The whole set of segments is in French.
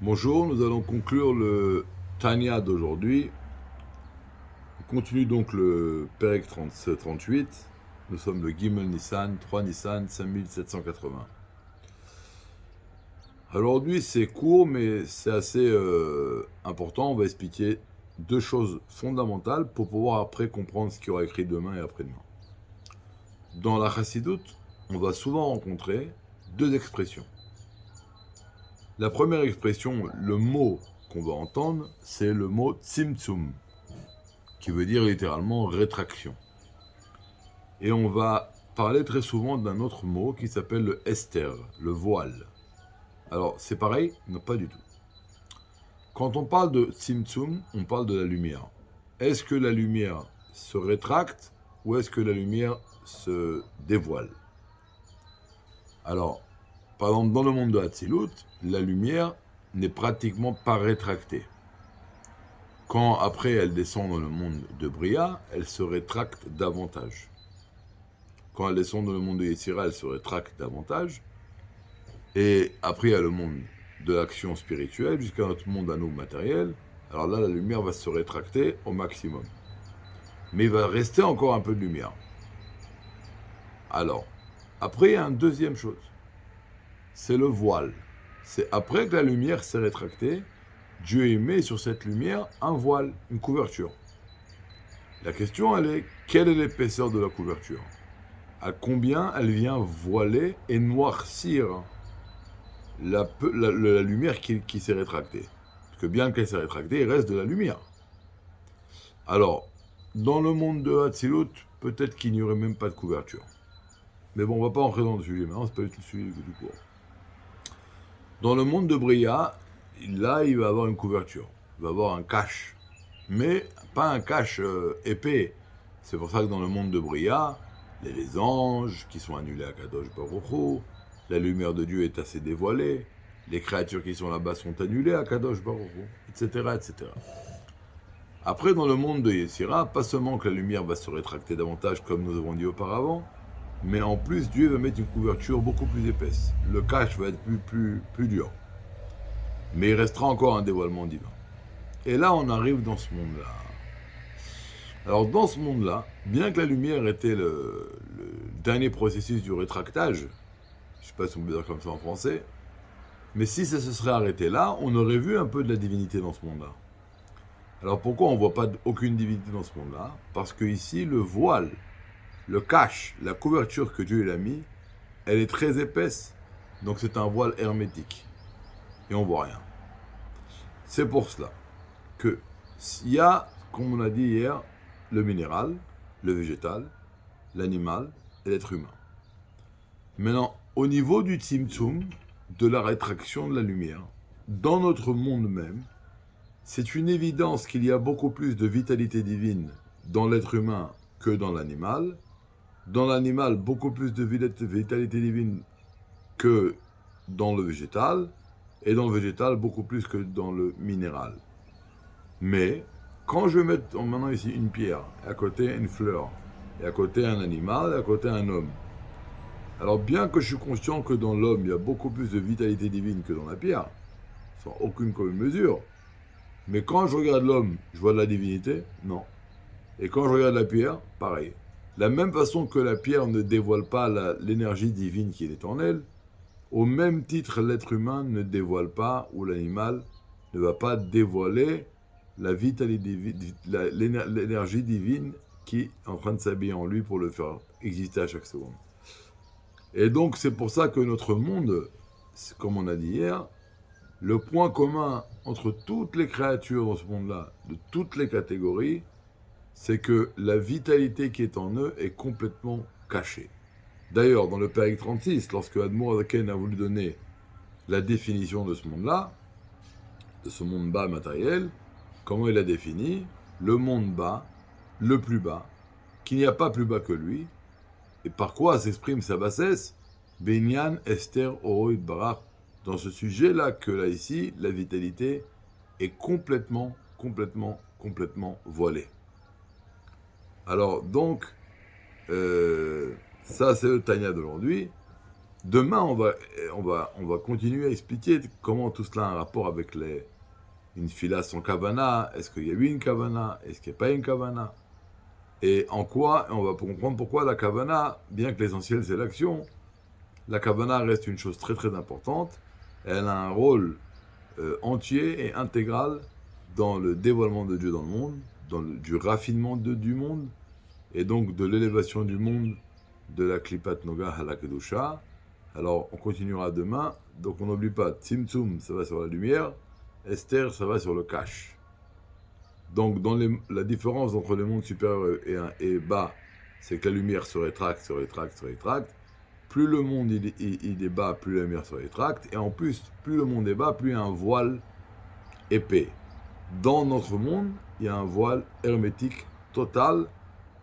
Bonjour, nous allons conclure le Tanya d'aujourd'hui. On continue donc le Perek 38. Nous sommes le Gimel Nissan, 3 Nissan, 5780. Aujourd'hui, c'est court, mais c'est assez important. On va expliquer deux choses fondamentales pour pouvoir après comprendre ce qu'il y aura écrit demain et après-demain. Dans la Chassidoute, on va souvent rencontrer deux expressions. La première expression, le mot qu'on va entendre, c'est le mot tzimtzum, qui veut dire littéralement rétraction. Et on va parler très souvent d'un autre mot qui s'appelle le ester, le voile. Alors, c'est pareil? Non, pas du tout. Quand on parle de tzimtzum, on parle de la lumière. Est-ce que la lumière se rétracte ou est-ce que la lumière se dévoile? Alors, par exemple, dans le monde de Hatzilut, la lumière n'est pratiquement pas rétractée. Quand après elle descend dans le monde de Bria, elle se rétracte davantage. Quand elle descend dans le monde de Yetzira, elle se rétracte davantage. Et après, il y a le monde de l'action spirituelle jusqu'à notre monde à nous matériel. Alors là, la lumière va se rétracter au maximum. Mais il va rester encore un peu de lumière. Alors, après, il y a une deuxième chose. C'est le voile. C'est après que la lumière s'est rétractée, Dieu met sur cette lumière un voile, une couverture. La question, elle est, quelle est l'épaisseur de la couverture? À combien elle vient voiler et noircir la lumière qui s'est rétractée? Parce que bien qu'elle s'est rétractée, il reste de la lumière. Alors, dans le monde de Hatzilut, peut-être qu'il n'y aurait même pas de couverture. Mais bon, on ne va pas entrer dans le sujet maintenant, c'est pas du tout le sujet du cours. Dans le monde de Bria, là, il va avoir une couverture. Il va avoir un cache. Mais pas un cache épais. C'est pour ça que dans le monde de Bria, il y a les anges qui sont annulés à Kadosh Baruch Hu, la lumière de Dieu est assez dévoilée, les créatures qui sont là-bas sont annulées à Kadosh Baruch Hu, etc., etc. Après, dans le monde de Yetzira, pas seulement que la lumière va se rétracter davantage, comme nous avons dit auparavant, mais en plus, Dieu va mettre une couverture beaucoup plus épaisse. Le cache va être plus dur. Mais il restera encore un dévoilement divin. Et là, on arrive dans ce monde-là. Alors, dans ce monde-là, bien que la lumière était le dernier processus du rétractage, je ne sais pas si on peut dire comme ça en français, mais si ça se serait arrêté là, on aurait vu un peu de la divinité dans ce monde-là. Alors pourquoi on ne voit pas aucune divinité dans ce monde-là? Parce que ici, le voile, le cache, la couverture que Dieu a mis, elle est très épaisse. Donc c'est un voile hermétique. Et on voit rien. C'est pour cela que il y a, comme on a dit hier, le minéral, le végétal, l'animal et l'être humain. Maintenant, au niveau du tzimtzum, de la rétraction de la lumière, dans notre monde même, c'est une évidence qu'il y a beaucoup plus de vitalité divine dans l'être humain que dans l'animal. Dans l'animal, beaucoup plus de vitalité divine que dans le végétal. Et dans le végétal, beaucoup plus que dans le minéral. Mais, quand je vais mettre maintenant ici une pierre, à côté une fleur, et à côté un animal, et à côté un homme, alors bien que je suis conscient que dans l'homme, il y a beaucoup plus de vitalité divine que dans la pierre, sans aucune commune mesure, mais quand je regarde l'homme, je vois de la divinité? Non. Et quand je regarde la pierre, pareil. De la même façon que la pierre ne dévoile pas l'énergie divine qui est en elle, au même titre, l'être humain ne dévoile pas, ou l'animal ne va pas dévoiler la vitalité, l'énergie divine qui est en train de s'habiller en lui pour le faire exister à chaque seconde. Et donc c'est pour ça que notre monde, comme on a dit hier, le point commun entre toutes les créatures dans ce monde-là, de toutes les catégories, c'est que la vitalité qui est en eux est complètement cachée. D'ailleurs, dans le Pérec 36, lorsque Admour Azaken a voulu donner la définition de ce monde-là, de ce monde bas matériel, comment il a défini? Le monde bas, le plus bas, qu'il n'y a pas plus bas que lui. Et par quoi s'exprime sa bassesse? Benyan Esther Oroid Barach. Dans ce sujet-là, que là ici, la vitalité est complètement voilée. Alors donc, ça c'est le Tanya d'aujourd'hui. Demain, on va continuer à expliquer comment tout cela a un rapport avec une fila sans kavana. Est-ce qu'il y a eu une kavana? Est-ce qu'il n'y a pas eu une kavana? Et en quoi, on va comprendre pourquoi la kavana, bien que l'essentiel c'est l'action, la kavana reste une chose très très importante. Elle a un rôle entier et intégral dans le dévoilement de Dieu dans le monde, du raffinement du monde, et donc de l'élévation du monde de la Klipat Noga à la Kedusha. Alors, on continuera demain. Donc, on n'oublie pas, Tzimtzum, ça va sur la lumière, Esther, ça va sur le cache. Donc, la différence entre le monde supérieur et bas, c'est que la lumière se rétracte, se rétracte, se rétracte. Plus le monde il est bas, plus la lumière se rétracte. Et en plus, plus le monde est bas, plus il y a un voile épais. Dans notre monde, il y a un voile hermétique total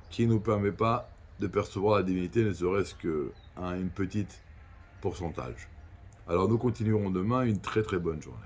qui ne nous permet pas de percevoir la divinité, ne serait-ce qu'à une petite pourcentage. Alors nous continuerons demain, une très très bonne journée.